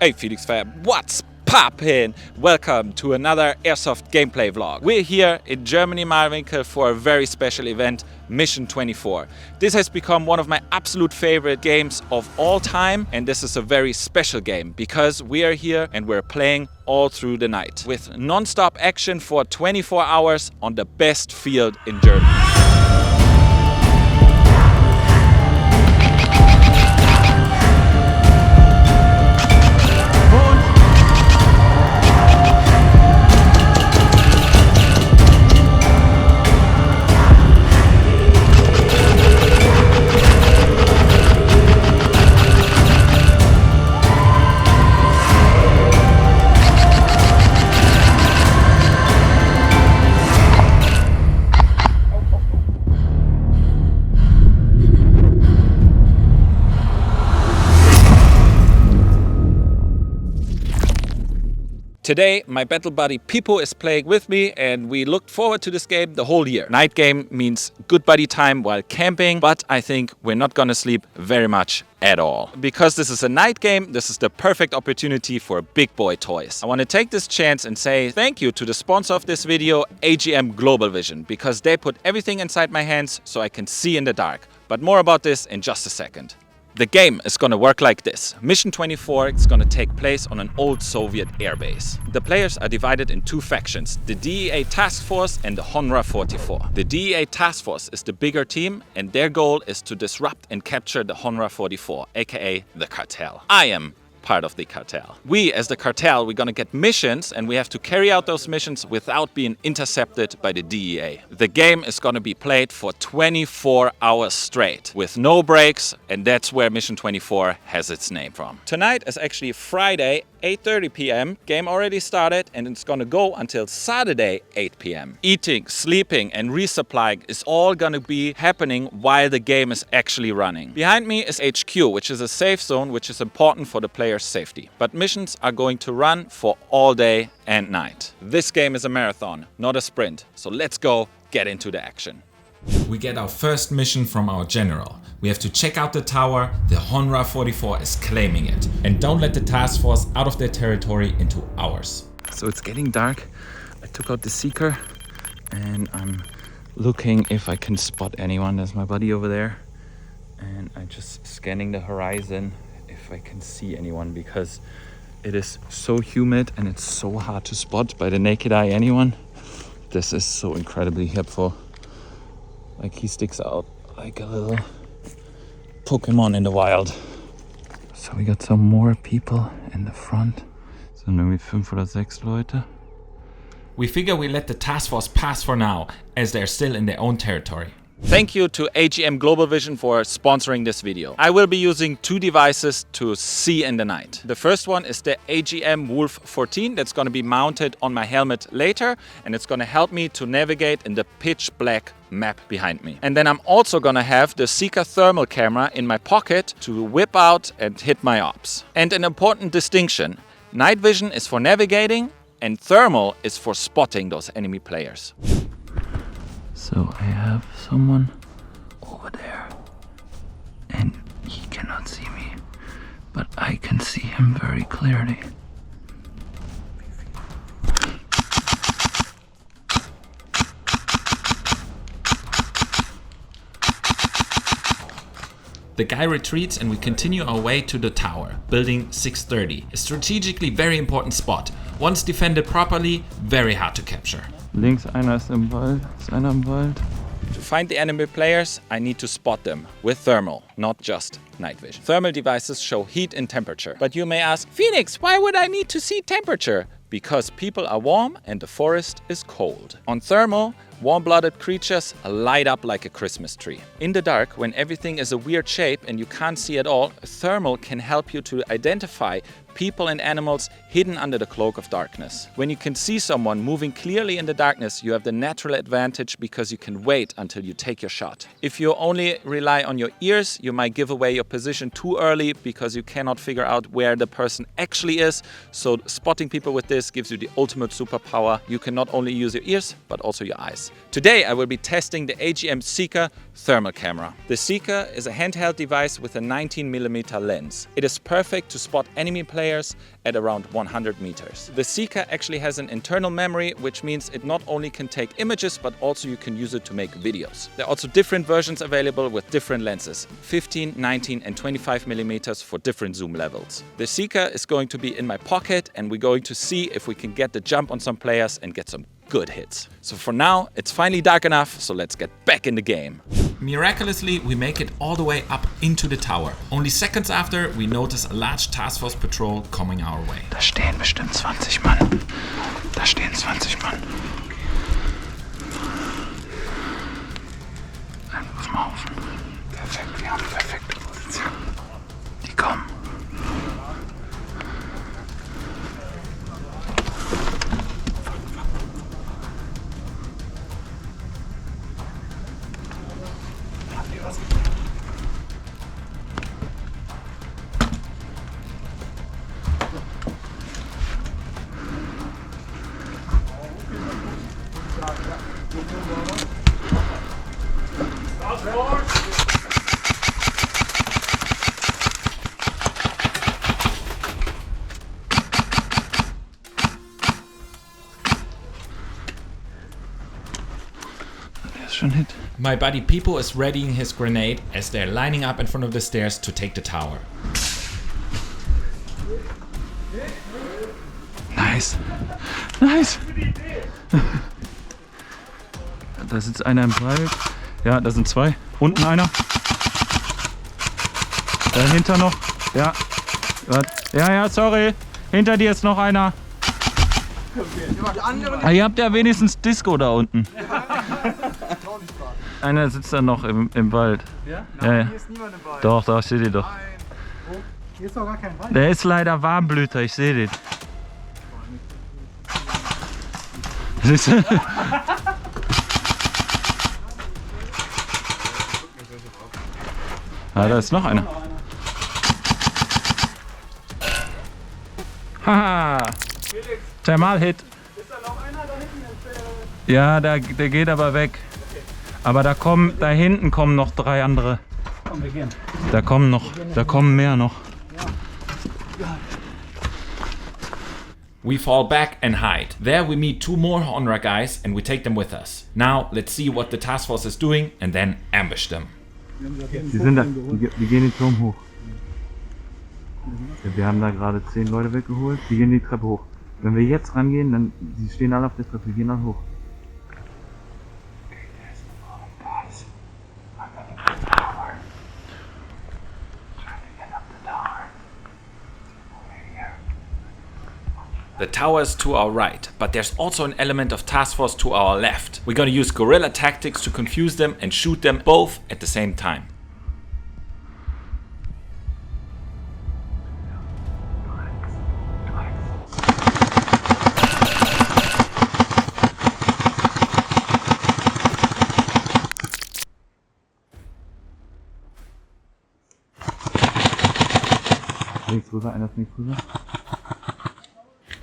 Hey Phoenix fam, what's poppin'? Welcome to another Airsoft gameplay vlog. We're here in Germany, Mahlwinkel, for a very special event, Mission 24. This has become one of my absolute favorite games of all time, and this is a very special game because we are here and we're playing all through the night with non-stop action for 24 hours on the best field in Germany. Today, my battle buddy Pipo is playing with me and we looked forward to this game the whole year. Night game means good buddy time while camping, but I think we're not gonna sleep very much at all. Because this is a night game, this is the perfect opportunity for big boy toys. I want to take this chance and say thank you to the sponsor of this video, AGM Global Vision, because they put everything inside my hands so I can see in the dark. But more about this in just a second. The game is gonna work like this. Mission 24 is gonna take place on an old Soviet airbase. The players are divided in two factions, the DEA Task Force and the Honra 44. The DEA Task Force is the bigger team and their goal is to disrupt and capture the Honra 44, aka the cartel. I am part of the cartel. We, as the cartel, we're gonna get missions and we have to carry out those missions without being intercepted by the DEA. The game is gonna be played for 24 hours straight with no breaks, and that's where Mission 24 has its name from. Tonight is actually Friday, 8:30 p.m. Game already started and it's gonna go until Saturday, 8 p.m. Eating, sleeping and resupplying is all gonna be happening while the game is actually running. Behind me is HQ, which is a safe zone which is important for the player's safety. But missions are going to run for all day and night. This game is a marathon, not a sprint. So let's go get into the action. We get our first mission from our general. We have to check out the tower. The Honra 44 is claiming it. And don't let the task force out of their territory into ours. So it's getting dark. I took out the Seeker and I'm looking if I can spot anyone. There's my buddy over there. And I'm just scanning the horizon if I can see anyone, because it is so humid and it's so hard to spot by the naked eye anyone. This is so incredibly helpful. Like, he sticks out like a little Pokemon in the wild. So we got some more people in the front. So maybe 5 oder 6 Leute. We figure we let the task force pass for now, as they're still in their own territory. Thank you to AGM Global Vision for sponsoring this video. I will be using 2 devices to see in the night. The first one is the AGM Wolf-14 that's going to be mounted on my helmet later, and it's going to help me to navigate in the pitch black map behind me. And then I'm also going to have the Seeker Thermal camera in my pocket to whip out and hit my ops. And an important distinction, night vision is for navigating and thermal is for spotting those enemy players. So I have someone over there and he cannot see me, but I can see him very clearly. The guy retreats and we continue our way to the tower, building 630. A strategically very important spot. Once defended properly, very hard to capture. Links einer ist im Wald, ist einer im Wald. To find the enemy players, I need to spot them with thermal, not just night vision. Thermal devices show heat and temperature. But you may ask, Phoenix, why would I need to see temperature? Because people are warm and the forest is cold. On thermal, warm-blooded creatures light up like a Christmas tree. In the dark, when everything is a weird shape and you can't see at all, thermal can help you to identify people and animals hidden under the cloak of darkness. When you can see someone moving clearly in the darkness, you have the natural advantage because you can wait until you take your shot. If you only rely on your ears, you might give away your position too early because you cannot figure out where the person actually is. So spotting people with this gives you the ultimate superpower. You can not only use your ears, but also your eyes. device. Today I will be testing the AGM Seeker Thermal camera. The Seeker is a handheld device with a 19mm lens. It is perfect to spot enemy players at around 100 meters. The Seeker actually has an internal memory, which means it not only can take images, but also you can use it to make videos. There are also different versions available with different lenses, 15, 19 and 25mm for different zoom levels. The Seeker is going to be in my pocket and we're going to see if we can get the jump on some players and get some good hits. So for now, it's finally dark enough, so let's get back in the game. Miraculously, we make it all the way up into the tower. Only seconds after, we notice a large task force patrol coming our way. Da stehen bestimmt 20 Mann. Da stehen 20 Mann. Einfach mal auf. Perfekt, wir haben perfekte Position. Die kommen. Hit. My buddy Pipo is readying his grenade as they're lining up in front of the stairs to take the tower. Nice. Nice. Da sitzt einer im Wald. Ja, da sind zwei. Unten einer. Dahinter noch. Ja. Ja, sorry. Hinter dir ist noch einer. Ah, ihr habt ja wenigstens Disco da unten. Einer sitzt da noch im Wald. Ja? Nein, ja. Hier ist niemand im Wald. Doch, da steht ihr doch. Nein. Hier ist doch gar kein Wald. Der ist leider Warmblüter, ich sehe den. Siehst du? Ah, da ist noch einer. Haha! Thermal-Hit. Ist da noch einer da hinten? Ja, der geht aber weg. Aber da hinten kommen noch 3 andere. Komm, wir gehen. Da kommen mehr noch. We fall back and hide. There we meet 2 more Honra guys and we take them with us. Now let's see what the task force is doing and then ambush them. Die sind da, die gehen den Turm hoch. Wir haben da gerade 10 Leute weggeholt, die gehen die Treppe hoch. Wenn wir jetzt rangehen, dann, die stehen alle auf der Treppe, wir gehen dann hoch. The tower is to our right, but there's also an element of task force to our left. We're gonna use guerrilla tactics to confuse them and shoot them both at the same time. Links rüber, einer ist links rüber.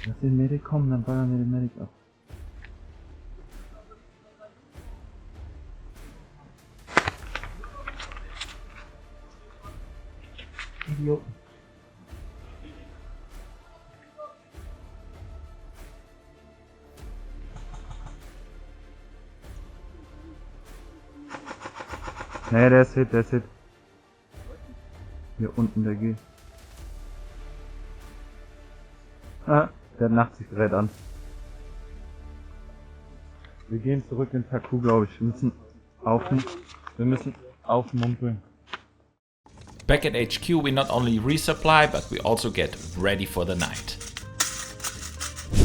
Lass den Medic kommen, dann ballern wir den Medic ab. Idioten. Nee, der ist Hit. Hier unten, der geht. Ah, der hat Nachtsichtgerät an. Wir gehen zurück in Taku, glaube ich. Wir müssen aufmumpeln. Back at HQ we not only resupply, but we also get ready for the night.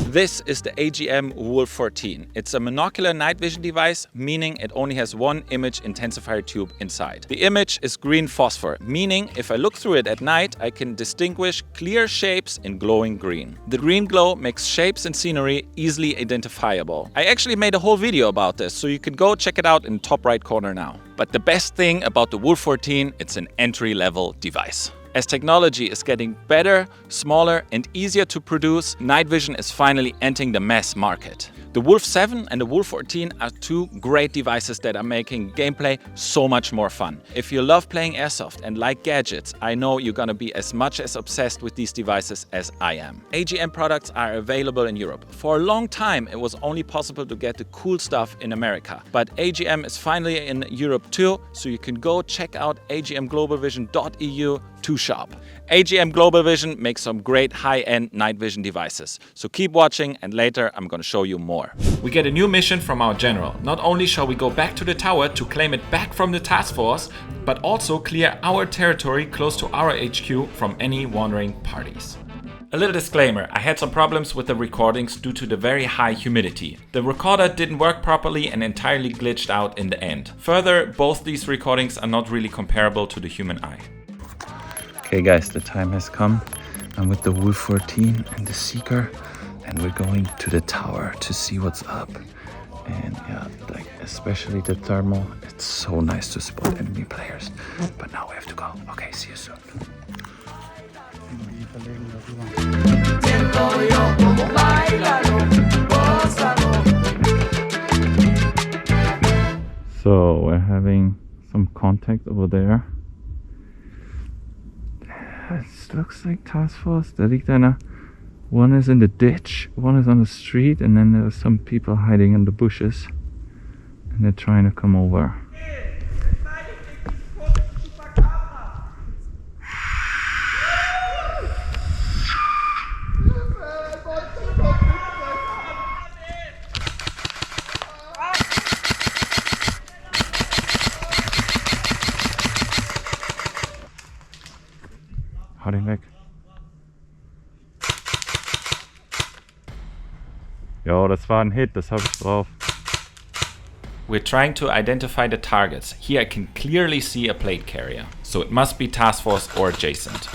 This is the AGM Wolf-14. It's a monocular night vision device, meaning it only has one image intensifier tube inside. The image is green phosphor, meaning if I look through it at night, I can distinguish clear shapes in glowing green. The green glow makes shapes and scenery easily identifiable. I actually made a whole video about this, so you can go check it out in the top right corner now. But the best thing about the Wolf-14, it's an entry-level device. As technology is getting better, smaller and easier to produce, night vision is finally entering the mass market. The Wolf-7 and the Wolf-14 are two great devices that are making gameplay so much more fun. If you love playing airsoft and like gadgets, I know you're gonna be as much as obsessed with these devices as I am. AGM products are available in Europe. For a long time, it was only possible to get the cool stuff in America. But AGM is finally in Europe too, so you can go check out AGM Global Vision EU to shop. AGM Global Vision makes some great high-end night vision devices. So keep watching and later I'm gonna show you more. We get a new mission from our general. Not only shall we go back to the tower to claim it back from the task force, but also clear our territory close to our HQ from any wandering parties. A little disclaimer, I had some problems with the recordings due to the very high humidity. The recorder didn't work properly and entirely glitched out in the end. Further, both these recordings are not really comparable to the human eye. Okay guys, the time has come. I'm with the Wolf-14 and the Seeker and we're going to the tower to see what's up. And yeah, like especially the thermal, it's so nice to spot enemy players. But now we have to go. Okay, see you soon. So we're having some contact over there. It looks like task force. Da liegt einer. One is in the ditch, one is on the street, and then there's some people hiding in the bushes. And they're trying to come over. Hau den weg. Jo, das war ein Hit, das habe ich drauf. We're trying to identify the targets. Here I can clearly see a plate carrier, so it must be task force or adjacent.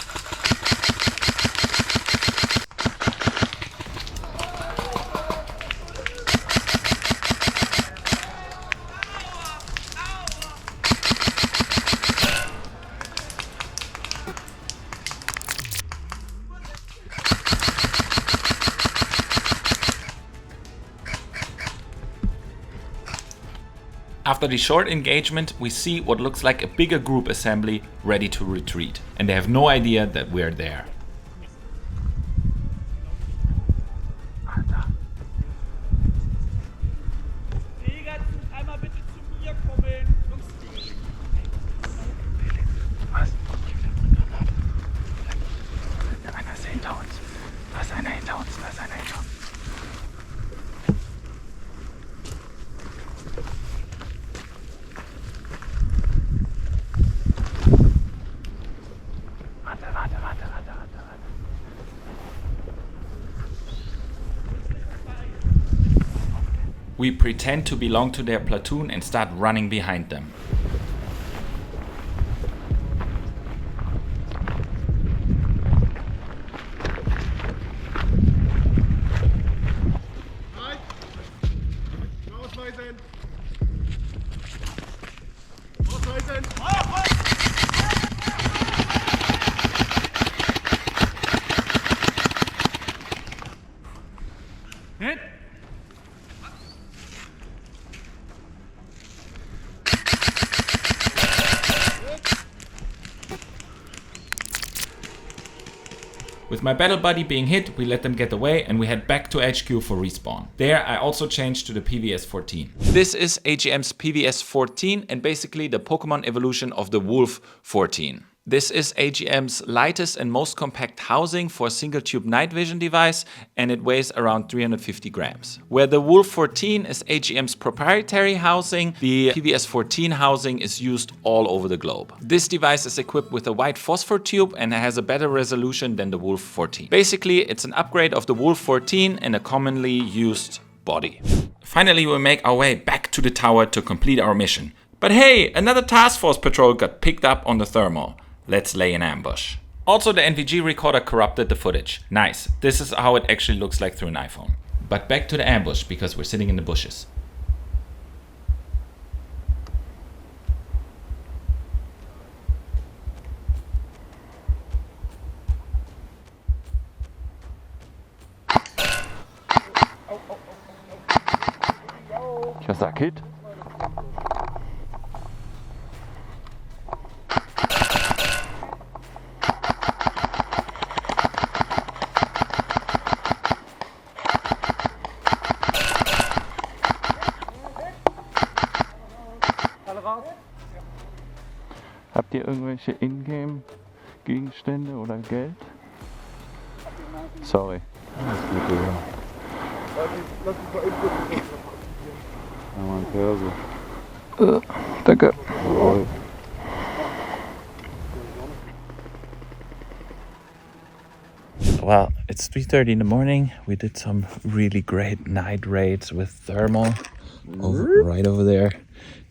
After the short engagement, we see what looks like a bigger group assembly ready to retreat, and they have no idea that we're there. We pretend to belong to their platoon and start running behind them. With my battle buddy being hit, we let them get away and we head back to HQ for respawn. There I also changed to the PVS-14. This is AGM's PVS-14 and basically the Pokemon evolution of the Wolf-14. This is AGM's lightest and most compact housing for a single tube night vision device, and it weighs around 350 grams. Where the Wolf-14 is AGM's proprietary housing, the PVS-14 housing is used all over the globe. This device is equipped with a white phosphor tube and has a better resolution than the Wolf-14. Basically, it's an upgrade of the Wolf-14 in a commonly used body. Finally, we make our way back to the tower to complete our mission. But hey, another task force patrol got picked up on the thermal. Let's lay an ambush. Also, the NVG recorder corrupted the footage. Nice. This is how it actually looks like through an iPhone. But back to the ambush because we're sitting in the bushes. Was that, kid? Habt ihr irgendwelche Ingame-Gegenstände oder Geld? Sorry. Alles Gute, ja. Lass mich mal eben kurz. Ja, mein Perso. Danke. Oh. Well, it's 3:30 in the morning. We did some really great night raids with thermal right over there.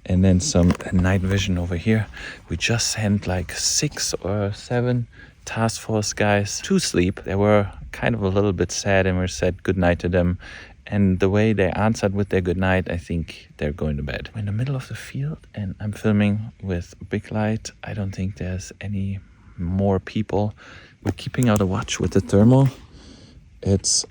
And then some night vision over here. We just sent like 6 or 7 task force guys to sleep. They were kind of a little bit sad and we said goodnight to them. And the way they answered with their goodnight, I think they're going to bed. We're in the middle of the field and I'm filming with big light. I don't think there's any more people. We're keeping out a watch with the thermal. It's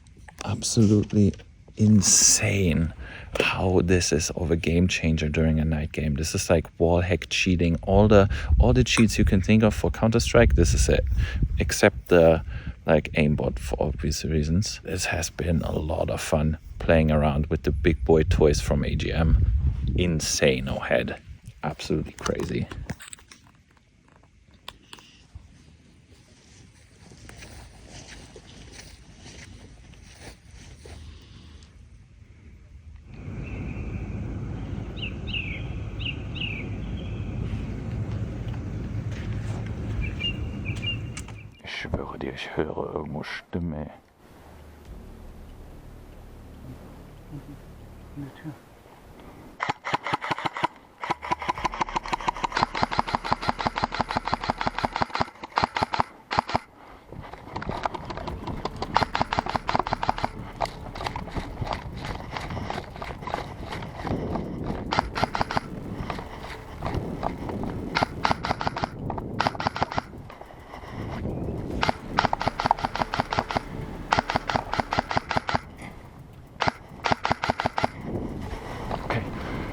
absolutely insane how this is of a game changer during a night game. This is like wall hack cheating. All the cheats you can think of for Counter-Strike, this is it. Except the like aimbot for obvious reasons. This has been a lot of fun playing around with the big boy toys from AGM. Insane, oh head. Absolutely crazy. Ich schwöre dir, ich höre irgendwo Stimme. In der Tür.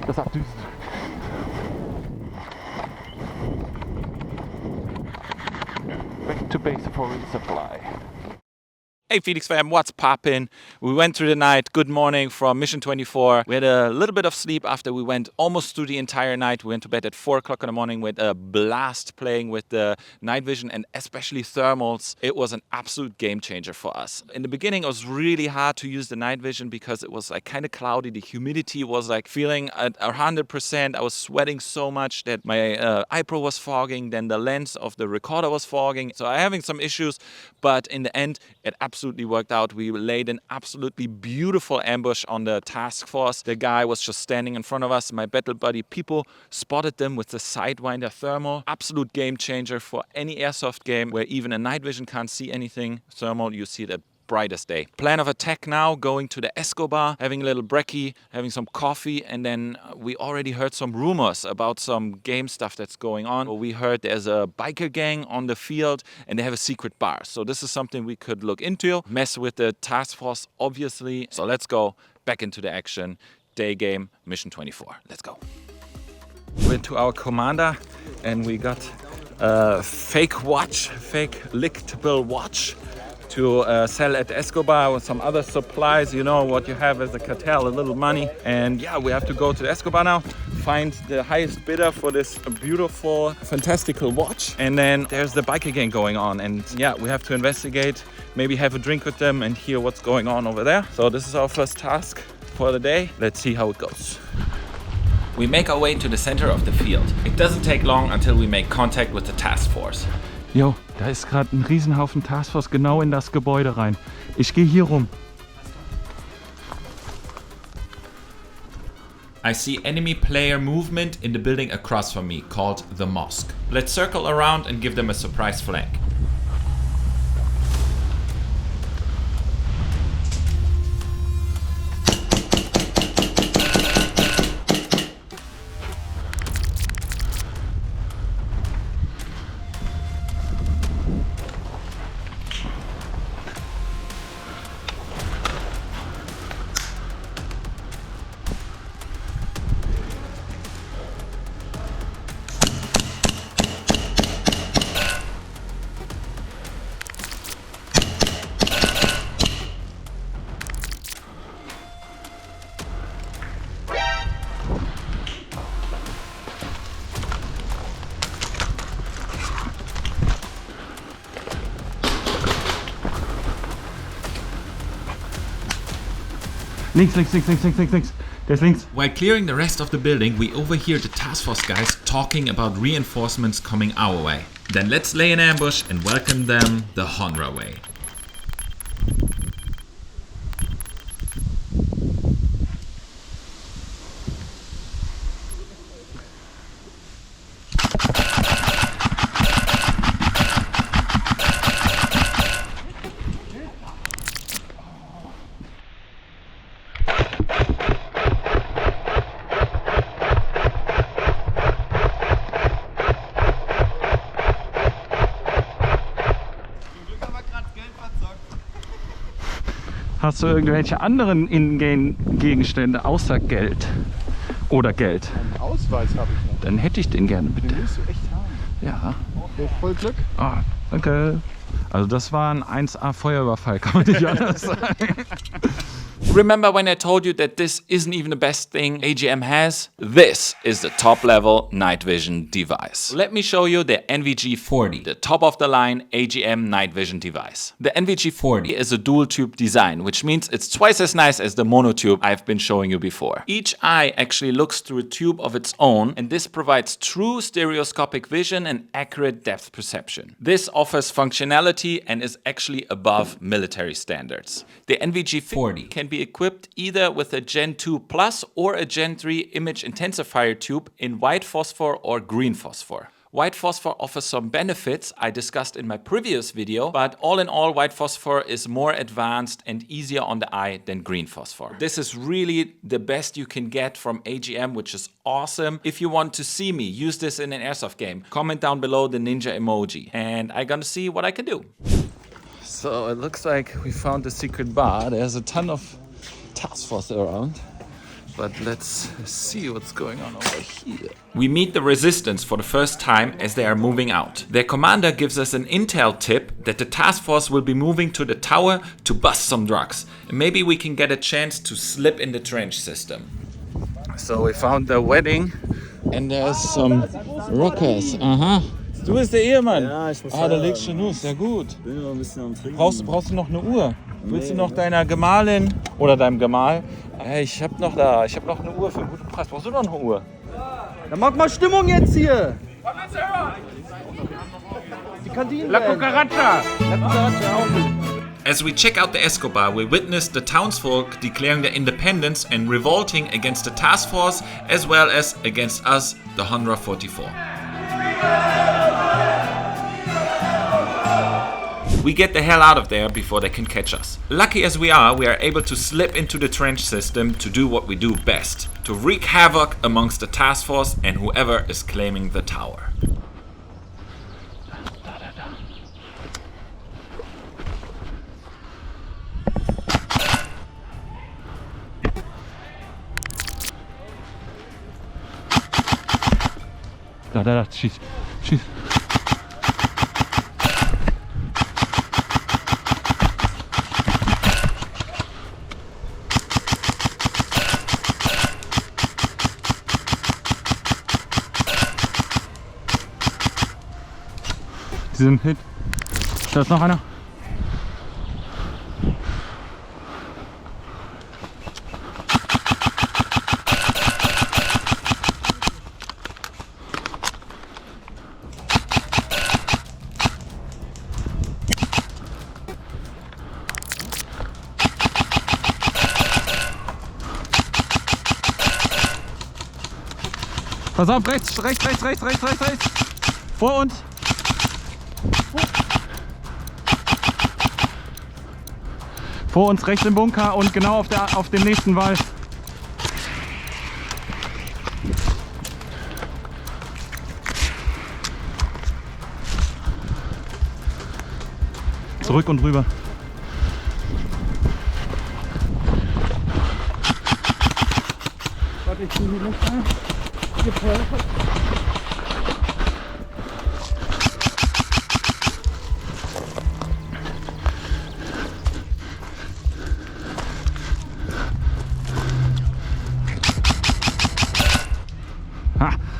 Das abdüst. Back to base for resupply. Hey Phoenix fam, what's poppin'? We went through the night, good morning from Mission 24. We had a little bit of sleep after we went almost through the entire night. We went to bed at 4 o'clock in the morning with a blast playing with the night vision and especially thermals. It was an absolute game changer for us. In the beginning it was really hard to use the night vision because it was like kind of cloudy. The humidity was like feeling at 100%. I was sweating so much that my iPro was fogging, then the lens of the recorder was fogging. So I'm having some issues, but in the end it absolutely worked out. We laid an absolutely beautiful ambush on the task force. The guy was just standing in front of us. My battle buddy people spotted them with the Sidewinder Thermal. Absolute game changer for any airsoft game where even a night vision can't see anything. Thermal, you see it at brightest day. Plan of attack now, going to the Escobar, having a little brekkie, having some coffee, and then we already heard some rumors about some game stuff that's going on. We heard there's a biker gang on the field and they have a secret bar. So this is something we could look into. Mess with the task force, obviously. So let's go back into the action. Day game, Mission 24. Let's go. Went to our commander and we got a fake watch, fake lickable watch to sell at Escobar with some other supplies. You know what you have as a cartel, a little money. And yeah, we have to go to Escobar now, find the highest bidder for this beautiful, fantastical watch. And then there's the biker gang going on. And yeah, we have to investigate, maybe have a drink with them and hear what's going on over there. So this is our first task for the day. Let's see how it goes. We make our way to the center of the field. It doesn't take long until we make contact with the task force. Jo, da ist gerade ein Riesenhaufen Taskforce genau in das Gebäude rein. Ich gehe hier rum. I see enemy player movement in the building across from me, called the Mosque. Let's circle around and give them a surprise flank. Links, links, links, links, links, links, links. Der ist links. While clearing the rest of the building, we overhear the task force guys talking about reinforcements coming our way. Then let's lay an ambush and welcome them the Honra way. Hast du irgendwelche anderen Ingame-Gegenstände außer Geld? Oder Geld? Einen Ausweis habe ich noch. Dann hätte ich den gerne, bitte. Den willst du echt haben. Ja. Voll Glück. Ah, danke. Also das war ein 1A Feuerüberfall, kann man nicht anders sagen. Remember when I told you that this isn't even the best thing AGM has? This is the top level night vision device. Let me show you the NVG-40, the top of the line AGM night vision device. The NVG-40 is a dual tube design, which means it's twice as nice as the monotube I've been showing you before. Each eye actually looks through a tube of its own, and this provides true stereoscopic vision and accurate depth perception. This offers functionality and is actually above military standards. The NVG-40 can be equipped either with a Gen 2 Plus or a Gen 3 image intensifier tube in white phosphor or green phosphor. White phosphor offers some benefits I discussed in my previous video, but all in all, white phosphor is more advanced and easier on the eye than green phosphor. This is really the best you can get from AGM, which is awesome. If you want to see me use this in an airsoft game, comment down below the ninja emoji and I'm gonna see what I can do. So it looks like we found a secret bar. There's a ton of task force around, but let's see what's going on over here. We meet the resistance for the first time as they are moving out. Their commander gives us an intel tip that the task force will be moving to the tower to bust some drugs. And maybe we can get a chance to slip in the trench system. So we found the wedding and there's some rockers. Aha. Du bist der Ehemann? Ja, ich muss da legst du los, sehr gut. bin noch ein bisschen am Trinken. Brauchst du noch eine Uhr? Willst du noch deiner Gemahlin oder deinem Gemahl? Ich hab noch eine Uhr für einen guten Preis. Brauchst du noch eine Uhr? Dann mach mal Stimmung jetzt hier! Die Kantine! La Cucaracha! As we check out the Escobar, we witness the townsfolk declaring their independence and revolting against the task force as well as against us, the Honra 44. We get the hell out of there before they can catch us. Lucky as we are able to slip into the trench system to do what we do best, to wreak havoc amongst the task force and whoever is claiming the tower. Da, schieß. Die sind hit. Da ist noch einer. Pass auf, rechts. Vor uns. Vor uns rechts im Bunker und genau auf dem nächsten Wall. Zurück und rüber. Warte, ich bin hier nicht rein.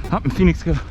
Hab einen Phoenix gehört.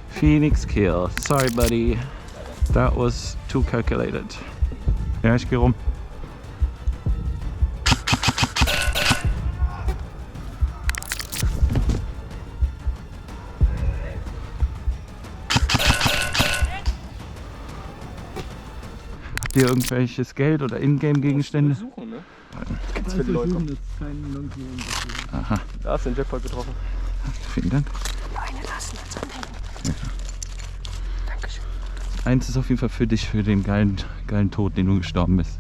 Phoenix kill. Sorry, buddy. That was too calculated. Ja, ich geh rum. Habt ihr irgendwelches Geld oder Ingame-Gegenstände? Suchen, ne? Ganz viele Leute. Aha. Da hast du den Jackpot getroffen. Vielen Dank. Dankeschön. Eins ist auf jeden Fall für dich, für den geilen Tod, den du gestorben bist.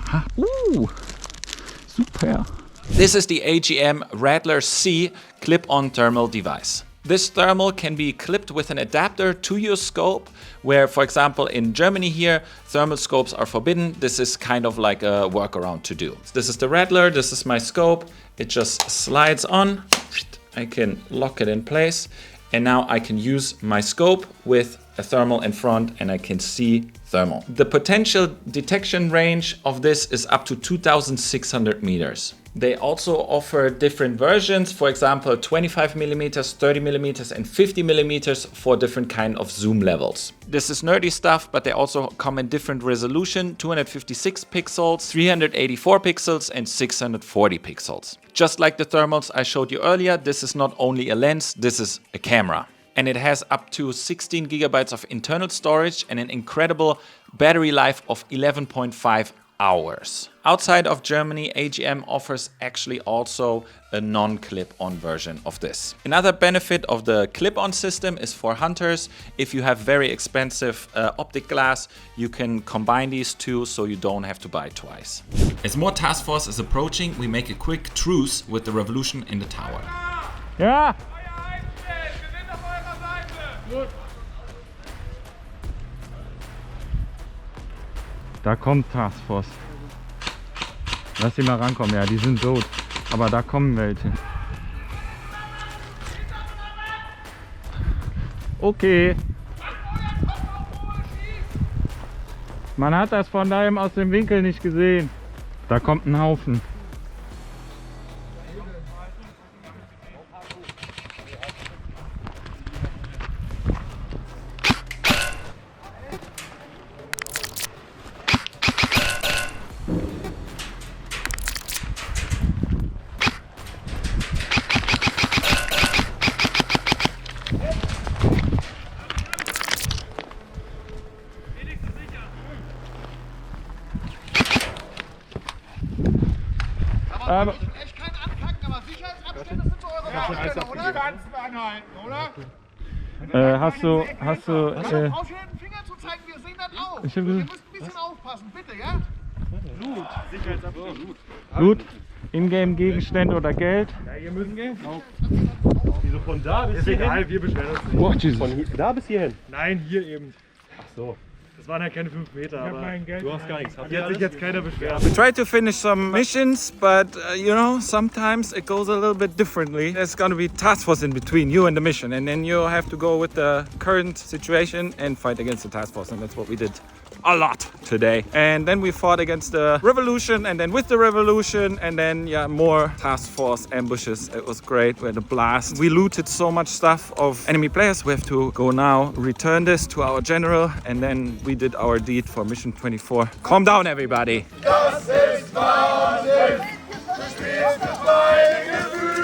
Aha. Super. This is the AGM Rattler C Clip-On Thermal device. This thermal can be clipped with an adapter to your scope, where, for example, in Germany here, thermal scopes are forbidden. This is kind of like a workaround to do. This is the Rattler, this is my scope. It just slides on. I can lock it in place. And now I can use my scope with a thermal in front and I can see thermal. The potential detection range of this is up to 2,600 meters. They also offer different versions, for example, 25 millimeters, 30 millimeters, and 50 millimeters for different kind of zoom levels. This is nerdy stuff, but they also come in different resolution, 256 pixels, 384 pixels, and 640 pixels. Just like the thermals I showed you earlier, this is not only a lens, this is a camera. And it has up to 16 gigabytes of internal storage and an incredible battery life of 11.5 hours. Outside of Germany, AGM offers actually also a non-clip-on version of this. Another benefit of the clip-on system is for hunters. If you have very expensive optic glass, you can combine these two so you don't have to buy twice. As more task force is approaching, we make a quick truce with the revolution in the tower. Ja! Da kommt Taskforce. Lass sie mal rankommen, ja, die sind tot. Aber da kommen welche. Okay. Man hat das von daheim aus dem Winkel nicht gesehen. Da kommt ein Haufen. Aber echt kein Ankacken, aber Sicherheitsabstände sind so eure Abstände, oder? Ganzen anhalten, oder? hast du Aufhören, den Finger zu zeigen, wir sehen das auch. Ihr müsst ein bisschen aufpassen, bitte, ja? Blut. Sicherheitsabstand. Blut, Ingame-Gegenstände oder Geld? Ja, ihr müsst gehen. Wieso von da bis hierhin? Ist egal, wir beschweren uns nicht. Boah, Jesus. Von da bis hierhin? Nein, hier eben. Ach so. Das waren ja keine 5 Meter, aber du hast gar nichts. Hier hat sich jetzt keiner beschwert. We try to finish some missions, but you know, sometimes it goes a little bit differently. There's going to be task force in between you and the mission, and then you have to go with the current situation and fight against the task force, and that's what we did a lot today. And then we fought against the revolution, and then with the revolution, and then yeah, more task force ambushes. It was great. We had a blast. We looted so much stuff of enemy players. We have to go now, return this to our general, and then we did our deed for mission 24. Calm down, everybody. Das ist Wahnsinn! Du spielst mit meinen Gefühlen!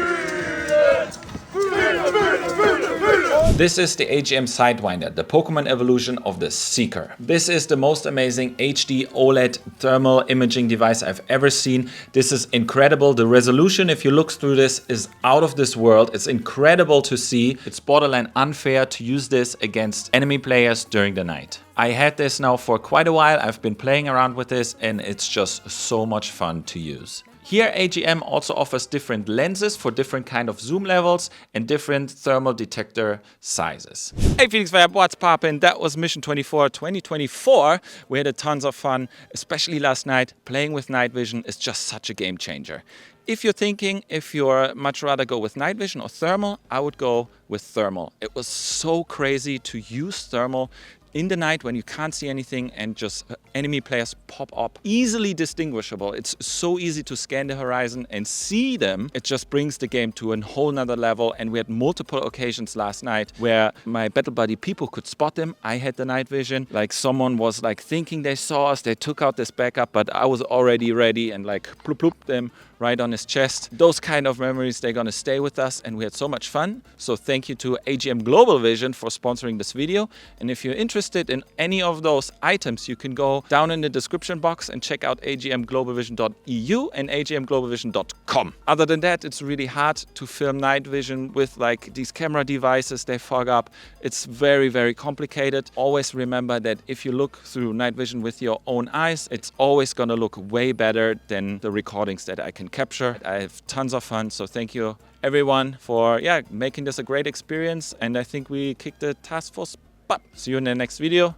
This is the AGM Sidewinder, the Pokemon evolution of the Seeker. This is the most amazing HD OLED thermal imaging device I've ever seen. This is incredible. The resolution, if you look through this, is out of this world. It's incredible to see. It's borderline unfair to use this against enemy players during the night. I had this now for quite a while. I've been playing around with this and it's just so much fun to use. Here AGM also offers different lenses for different kind of zoom levels and different thermal detector sizes. Hey Phoenix Fab, what's poppin'? That was Mission 24 2024. We had tons of fun, especially last night. Playing with night vision is just such a game changer. If you're thinking if you're much rather go with night vision or thermal, I would go with thermal. It was so crazy to use thermal in the night when you can't see anything and just enemy players pop up. Easily distinguishable. It's so easy to scan the horizon and see them. It just brings the game to a whole nother level. And we had multiple occasions last night where my battle buddy people could spot them. I had the night vision. Like someone was like thinking they saw us. They took out this backup, but I was already ready and like ploop ploop them right on his chest. Those kind of memories, they're gonna stay with us, and we had so much fun. So thank you to AGM Global Vision for sponsoring this video. And if you're interested in any of those items, you can go down in the description box and check out agmglobalvision.eu and agmglobalvision.com. Other than that, it's really hard to film night vision with like these camera devices. They fog up. It's very, very complicated. Always remember that if you look through night vision with your own eyes, it's always gonna look way better than the recordings that I can capture. I have tons of fun, so thank you everyone for making this a great experience, and I think we kicked the task force butt. See you in the next video.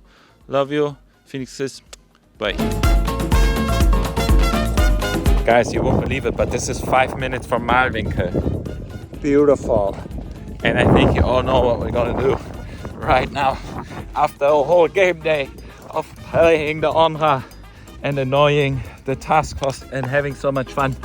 Love you. Phoenixes. Bye. Guys, you won't believe it, but this is 5 minutes from Mahlwinkel. Beautiful. And I think you all know what we're gonna do right now after a whole game day of playing the Honra and annoying the task force and having so much fun.